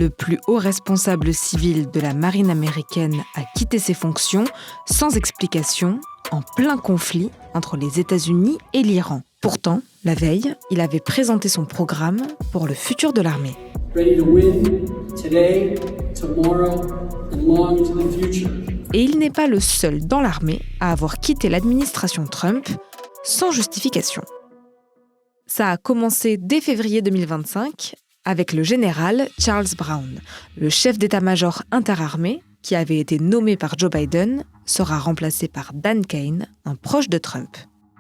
Le plus haut responsable civil de la marine américaine a quitté ses fonctions sans explication, en plein conflit entre les États-Unis et l'Iran. Pourtant, la veille, il avait présenté son programme pour le futur de l'armée. Ready to win today, tomorrow, and long into the future. Et il n'est pas le seul dans l'armée à avoir quitté l'administration Trump sans justification. Ça a commencé dès février 2025 avec le général Charles Brown, le chef d'état-major interarmée qui avait été nommé par Joe Biden, sera remplacé par Dan Kane, un proche de Trump.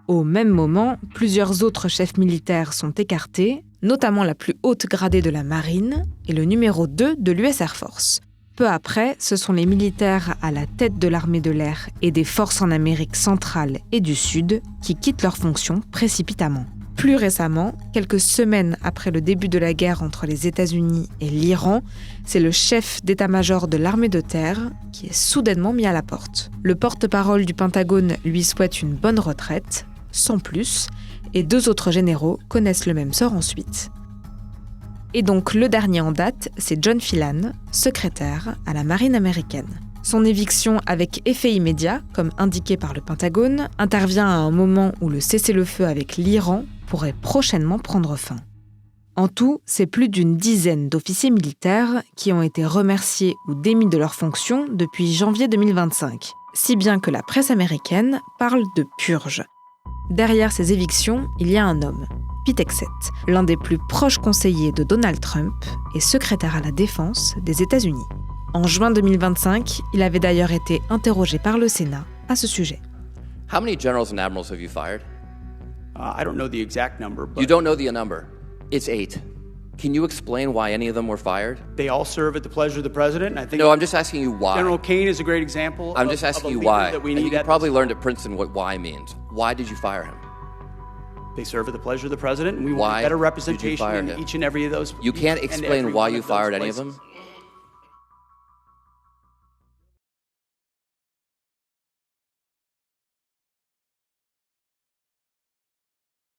Au même moment, plusieurs autres chefs militaires sont écartés, notamment la plus haute gradée de la marine et le numéro 2 de l'US Air Force. Peu après, ce sont les militaires à la tête de l'armée de l'air et des forces en Amérique centrale et du Sud qui quittent leurs fonctions précipitamment. Plus récemment, quelques semaines après le début de la guerre entre les États-Unis et l'Iran, c'est le chef d'état-major de l'armée de terre qui est soudainement mis à la porte. Le porte-parole du Pentagone lui souhaite une bonne retraite, sans plus, et 2 autres généraux connaissent le même sort ensuite. Et donc le dernier en date, c'est John Phelan, secrétaire à la marine américaine. Son éviction avec effet immédiat, comme indiqué par le Pentagone, intervient à un moment où le cessez-le-feu avec l'Iran pourrait prochainement prendre fin. En tout, c'est plus d'une dizaine d'officiers militaires qui ont été remerciés ou démis de leurs fonctions depuis janvier 2025, si bien que la presse américaine parle de purge. Derrière ces évictions, il y a un homme, Pete Hegseth, l'un des plus proches conseillers de Donald Trump et secrétaire à la défense des États-Unis. En juin 2025, il avait d'ailleurs été interrogé par le Sénat à ce sujet. How many generals and admirals have you fired? I don't know the exact number, but You don't know the number. It's 8. Can you explain why any of them were fired? they all serve at the pleasure of the president. I think No, I'm just asking you why. General Kane is a great example. I'm just asking of a you leader why. that we And you need can at probably this- learn at Princeton what why means. Why did you fire him? They serve at the pleasure of the president, and we Why want better did you representation fire in him? each and every of those. You can't each and explain every why one you of those fired any of places. them?